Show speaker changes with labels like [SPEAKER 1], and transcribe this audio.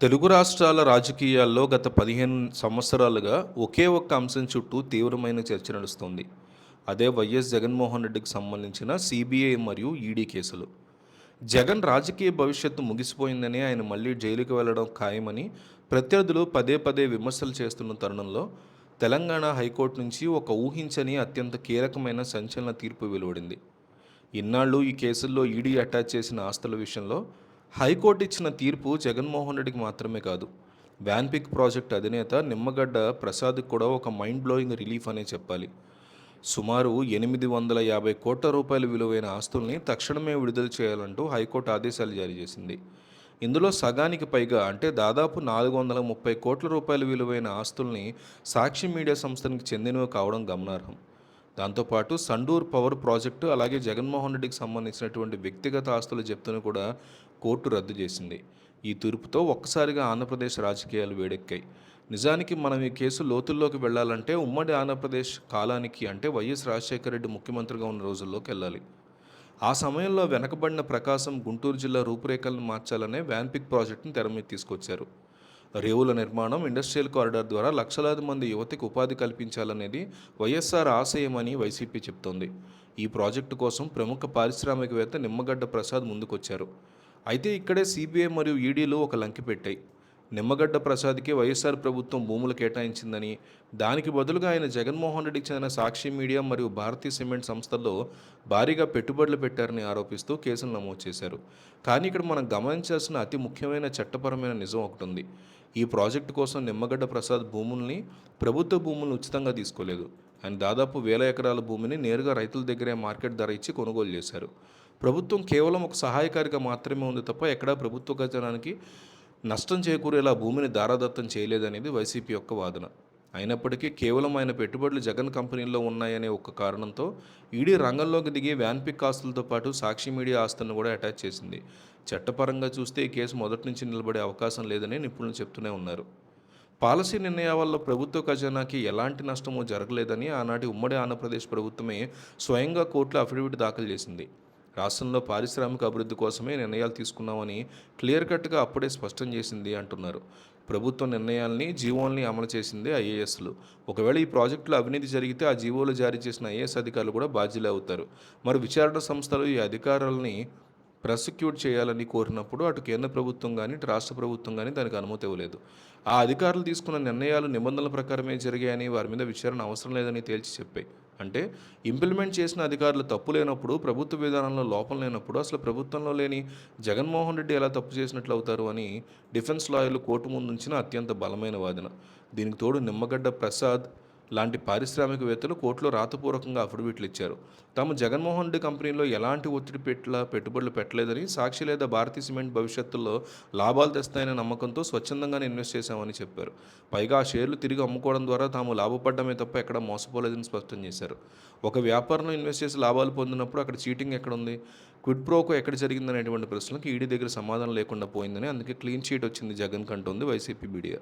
[SPEAKER 1] తెలుగు రాష్ట్రాల రాజకీయాల్లో గత 15 సంవత్సరాలుగా ఒకే ఒక్క అంశం చుట్టూ తీవ్రమైన చర్చ నడుస్తోంది. అదే వైఎస్ జగన్మోహన్ రెడ్డికి సంబంధించిన సిబిఐ మరియు ఈడీ కేసులు. జగన్ రాజకీయ భవిష్యత్తు ముగిసిపోయిందని, ఆయన మళ్ళీ జైలుకి వెళ్లడం ఖాయమని ప్రత్యర్థులు పదే పదే విమర్శలు చేస్తున్న తరుణంలో తెలంగాణ హైకోర్టు నుంచి ఒక ఊహించని అత్యంత కీలకమైన సంచలన తీర్పు వెలువడింది. ఇన్నాళ్ళు ఈ కేసుల్లో ఈడీ అటాచ్ చేసిన ఆస్తుల విషయంలో హైకోర్టు ఇచ్చిన తీర్పు జగన్మోహన్ రెడ్డికి మాత్రమే కాదు, వ్యాన్పిక్ ప్రాజెక్ట్ అధినేత నిమ్మగడ్డ ప్రసాద్కి కూడా ఒక మైండ్ బ్లోయింగ్ రిలీఫ్ అనే చెప్పాలి. సుమారు 850 కోట్ల రూపాయల విలువైన ఆస్తుల్ని తక్షణమే విడుదల చేయాలంటూ హైకోర్టు ఆదేశాలు జారీ చేసింది. ఇందులో సగానికి పైగా అంటే దాదాపు 430 కోట్ల రూపాయల విలువైన ఆస్తుల్ని సాక్షి మీడియా సంస్థనికి చెందినవి కావడం గమనార్హం. దాంతోపాటు సండూర్ పవర్ ప్రాజెక్టు, అలాగే జగన్మోహన్ రెడ్డికి సంబంధించినటువంటి వ్యక్తిగత ఆస్తుల జప్తును కూడా కోర్టు రద్దు చేసింది. ఈ తీర్పుతో ఒక్కసారిగా ఆంధ్రప్రదేశ్ రాజకీయాలు వేడెక్కాయి. నిజానికి మనం ఈ కేసు లోతుల్లోకి వెళ్లాలంటే ఉమ్మడి ఆంధ్రప్రదేశ్ కాలానికి, అంటే వైఎస్ రాజశేఖర రెడ్డి ముఖ్యమంత్రిగా ఉన్న రోజుల్లోకి వెళ్ళాలి. ఆ సమయంలో వెనకబడిన ప్రకాశం, గుంటూరు జిల్లా రూపురేఖలను మార్చాలనే వ్యాన్పిక్ ప్రాజెక్టును తెర మీద తీసుకొచ్చారు. రేవుల నిర్మాణం, ఇండస్ట్రియల్ కారిడార్ ద్వారా లక్షలాది మంది యువతకు ఉపాధి కల్పించాలనేది వైఎస్ఆర్ ఆశయమని వైసీపీ చెబుతోంది. ఈ ప్రాజెక్టు కోసం ప్రముఖ పారిశ్రామికవేత్త నిమ్మగడ్డ ప్రసాద్ ముందుకొచ్చారు. అయితే ఇక్కడే సిబిఐ మరియు ఈడీలు ఒక లంకి పెట్టాయి. నిమ్మగడ్డ ప్రసాద్కి వైఎస్ఆర్ ప్రభుత్వం భూములు కేటాయించిందని, దానికి బదులుగా ఆయన జగన్మోహన్ రెడ్డికి చెందిన సాక్షి మీడియా మరియు భారతీయ సిమెంట్ సంస్థల్లో భారీగా పెట్టుబడులు పెట్టారని ఆరోపిస్తూ కేసులు నమోదు చేశారు. కానీ ఇక్కడ మనం గమనించాల్సిన అతి ముఖ్యమైన చట్టపరమైన నిజం ఒకటి ఉంది. ఈ ప్రాజెక్టు కోసం నిమ్మగడ్డ ప్రసాద్ ప్రభుత్వ భూములను ఉచితంగా తీసుకోలేదు. ఆయన దాదాపు 1000 ఎకరాల భూమిని నేరుగా రైతుల దగ్గరే మార్కెట్ ధర ఇచ్చి కొనుగోలు చేశారు. ప్రభుత్వం కేవలం ఒక సహాయకారిగా మాత్రమే ఉంది తప్ప ఎక్కడా ప్రభుత్వ ఖజానానికి నష్టం చేకూరేలా భూమిని దారాదత్తం చేయలేదనేది వైసీపీ యొక్క వాదన. అయినప్పటికీ కేవలం ఆయన పెట్టుబడులు జగన్ కంపెనీల్లో ఉన్నాయనే ఒక్క కారణంతో ఈడీ రంగంలోకి దిగి వ్యాన్పిక్ ఆస్తులతో పాటు సాక్షి మీడియా ఆస్తులను కూడా అటాచ్ చేసింది. చట్టపరంగా చూస్తే ఈ కేసు మొదటి నుంచి నిలబడే అవకాశం లేదని నిపుణులు చెప్తూనే ఉన్నారు. పాలసీ నిర్ణయాల వల్ల ప్రభుత్వ ఖజానాకి ఎలాంటి నష్టమూ జరగలేదని ఆనాటి ఉమ్మడి ఆంధ్రప్రదేశ్ ప్రభుత్వమే స్వయంగా కోర్టులో అఫిడవిట్ దాఖలు చేసింది. రాష్ట్రంలో పారిశ్రామిక అభివృద్ధి కోసమే నిర్ణయాలు తీసుకున్నామని క్లియర్ కట్గా అప్పుడే స్పష్టం చేసింది అంటున్నారు. ప్రభుత్వ నిర్ణయాల్ని, జీవోల్ని అమలు చేసింది ఐఏఎస్లు. ఒకవేళ ఈ ప్రాజెక్టులో అవినీతి జరిగితే ఆ జీవోలు జారీ చేసిన ఐఏఎస్ అధికారులు కూడా బాధ్యులే అవుతారు. మరి విచారణ సంస్థలు ఈ అధికారులని ప్రాసిక్యూట్ చేయాలని కోరినప్పుడు అటు కేంద్ర ప్రభుత్వం కానీ, ఇటు రాష్ట్ర ప్రభుత్వం కానీ దానికి అనుమతి ఇవ్వలేదు. ఆ అధికారులు తీసుకున్న నిర్ణయాలు నిబంధనల ప్రకారమే జరిగాయని, వారి మీద విచారణ అవసరం లేదని తేల్చి చెప్పాయి. అంటే ఇంప్లిమెంట్ చేసిన అధికారులు తప్పు లేనప్పుడు, ప్రభుత్వ విధానంలో లోపం లేనప్పుడు అసలు ప్రభుత్వంలో లేని జగన్మోహన్ రెడ్డి ఎలా తప్పు చేసినట్లు అవుతారు అని డిఫెన్స్ లాయర్లు కోర్టు ముందుంచిన అత్యంత బలమైన వాదన. దీనికి తోడు నిమ్మగడ్డ ప్రసాద్ లాంటి పారిశ్రామికవేత్తలు కోర్టులో రాతపూర్వకంగా అఫిడవిట్లు ఇచ్చారు. తాము జగన్మోహన్ రెడ్డి కంపెనీలో ఎలాంటి ఒత్తిడి పెట్టుబడులు పెట్టలేదని, సాక్షి లేదా భారతీయ సిమెంట్ భవిష్యత్తులో లాభాలు తెస్తాయనే నమ్మకంతో స్వచ్ఛందంగానే ఇన్వెస్ట్ చేశామని చెప్పారు. పైగా ఆ షేర్లు తిరిగి అమ్ముకోవడం ద్వారా తాము లాభపడ్డమే తప్ప ఎక్కడ మోసపోలేదని స్పష్టం చేశారు. ఒక వ్యాపారంలో ఇన్వెస్ట్ చేసి లాభాలు పొందినప్పుడు అక్కడ చీటింగ్ ఎక్కడుంది, క్విడ్ ప్రోకో ఎక్కడ జరిగిందనేటువంటి ప్రశ్నలకు ఈడీ దగ్గర సమాధానం లేకుండా పోయిందని, అందుకే క్లీన్ చీట్ వచ్చింది జగన్ కంటోంది వైసీపీ మీడియా.